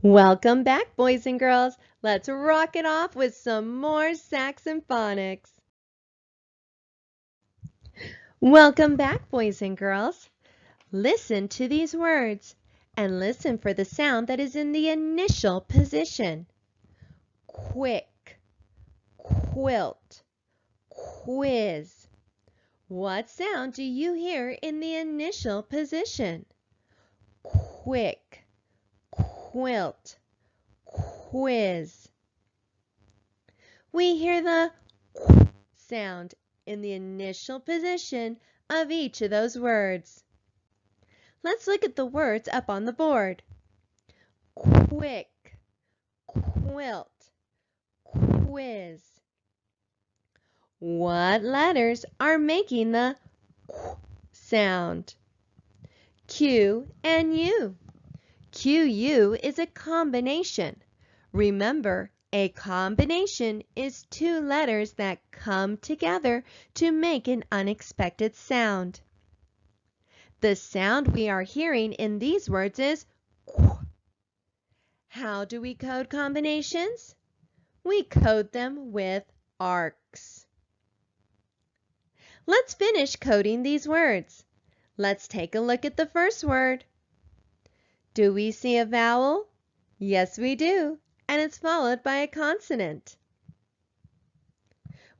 Welcome back, boys and girls. Let's rock it off with some more Saxon phonics. Welcome back, boys and girls. Listen to these words and listen for the sound that is in the initial position. Quick, quilt, quiz. What sound do you hear in the initial position? Quick, quilt, quiz. We hear the sound in the initial position of each of those words. Let's look at the words up on the board. Quick, quilt, quiz. What letters are making the sound? Q and U. QU is a combination. Remember, a combination is two letters that come together to make an unexpected sound. The sound we are hearing in these words is qu. How do we code combinations? We code them with arcs. Let's finish coding these words. Let's take a look at the first word. Do we see a vowel? Yes, we do, and it's followed by a consonant.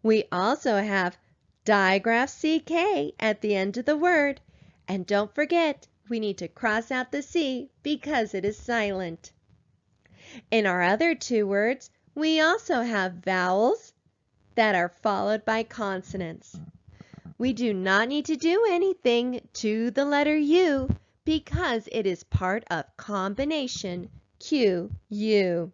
We also have digraph CK at the end of the word, and don't forget, we need to cross out the C because it is silent. In our other two words, we also have vowels that are followed by consonants. We do not need to do anything to the letter U because it is part of combination QU.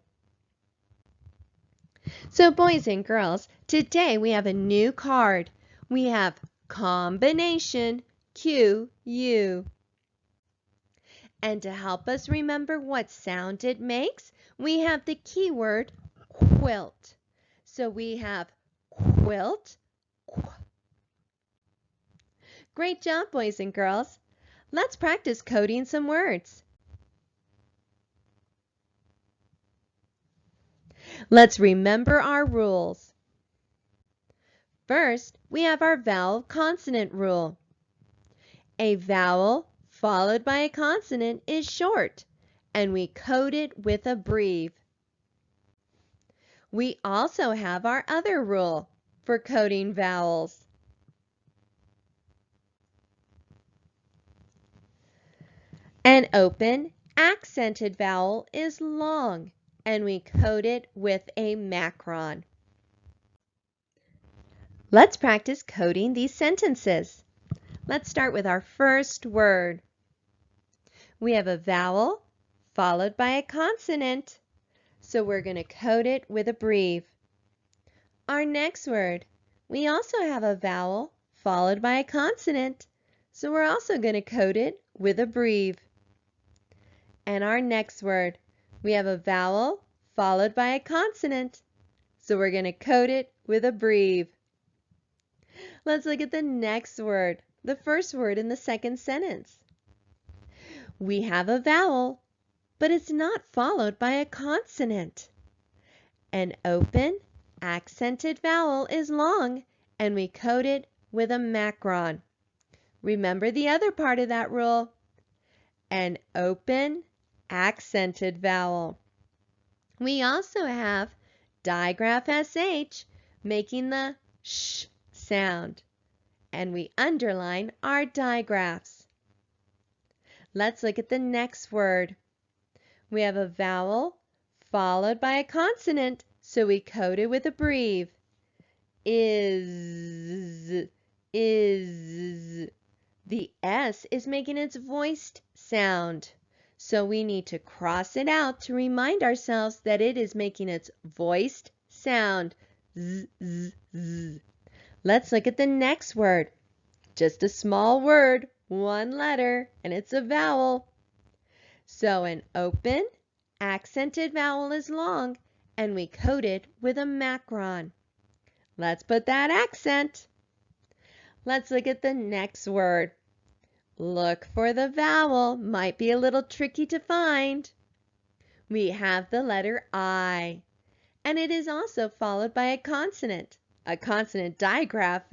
So boys and girls, today we have a new card. We have combination QU. And to help us remember what sound it makes, we have the keyword quilt. So we have quilt. Great job, boys and girls. Let's practice coding some words. Let's remember our rules. First, we have our vowel consonant rule. A vowel followed by a consonant is short, and we code it with a breve. We also have our other rule for coding vowels. An open, accented vowel is long, and we code it with a macron. Let's practice coding these sentences. Let's start with our first word. We have a vowel followed by a consonant, so we're going to code it with a breve. Our next word, we also have a vowel followed by a consonant, so we're also going to code it with a breve. And our next word, we have a vowel followed by a consonant, so we're going to code it with a breve. Let's look at the next word, the first word in the second sentence. We have a vowel, but it's not followed by a consonant. An open, accented vowel is long, and we code it with a macron. Remember the other part of that rule. An open, accented vowel. We also have digraph SH making the sh sound, and we underline our digraphs. Let's look at the next word. We have a vowel followed by a consonant, so we code it with a breve. Is. The S is making its voiced sound, so we need to cross it out to remind ourselves that it is making its voiced sound. Z, z, z. Let's look at the next word. Just a small word, one letter, and it's a vowel. So an open, accented vowel is long, and we code it with a macron. Let's put that accent. Let's look at the next word. Look for the vowel. Might be a little tricky to find. we have the letter I, and it is also followed by a consonant digraph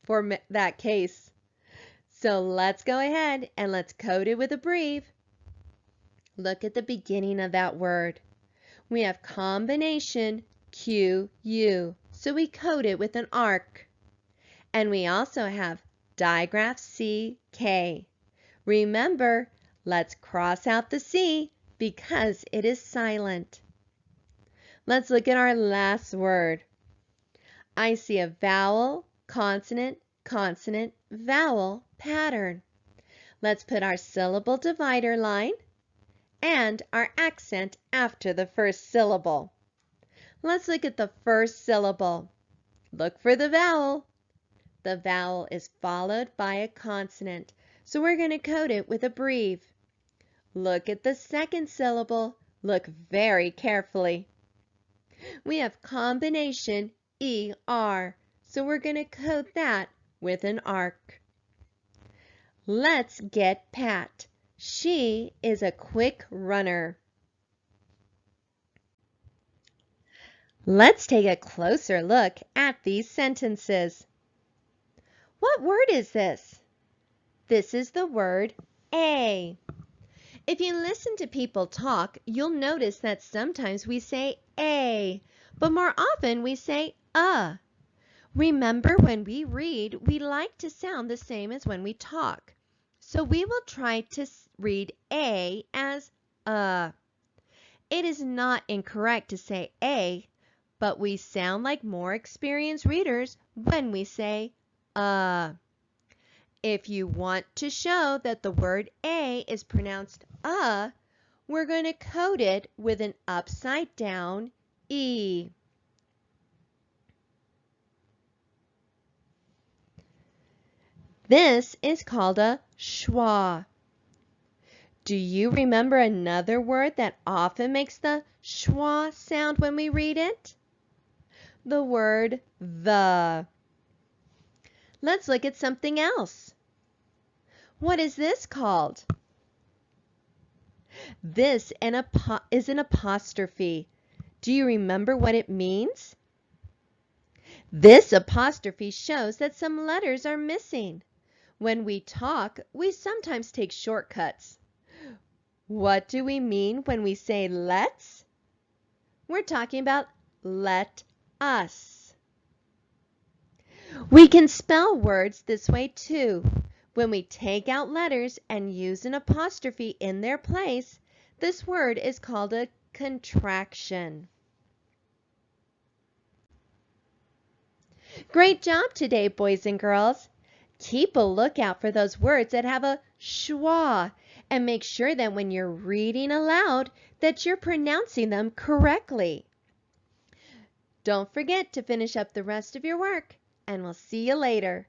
for that case. So let's go ahead and let's code it with a brief. Look at the beginning of that word. We have combination QU, so we code it with an arc. And we also have digraph CK. Remember, let's cross out the C because it is silent. Let's look at our last word. I see a vowel, consonant, consonant, vowel pattern. Let's put our syllable divider line and our accent after the first syllable. Let's look at the first syllable. Look for the vowel. The vowel is followed by a consonant, so we're going to code it with a brief. Look at the second syllable. Look very carefully. We have combination ER, so we're going to code that with an arc. Let's get Pat. She is a quick runner. Let's take a closer look at these sentences. What word is this? This is the word a. If you listen to people talk, you'll notice that sometimes we say a, but more often we say a. Remember, when we read, we like to sound the same as when we talk. So we will try to read a as a. It is not incorrect to say a, but we sound like more experienced readers when we say a. If you want to show that the word a is pronounced we're going to code it with an upside down E. This is called a schwa. Do you remember another word that often makes the schwa sound when we read it? The word the. Let's look at something else. What is this called? This is an apostrophe. Do you remember what it means? This apostrophe shows that some letters are missing. When we talk, we sometimes take shortcuts. What do we mean when we say let's? We're talking about let us. We can spell words this way too. When we take out letters and use an apostrophe in their place, this word is called a contraction. Great job today, boys and girls. Keep a lookout for those words that have a schwa and make sure that when you're reading aloud that you're pronouncing them correctly. Don't forget to finish up the rest of your work, and we'll see you later.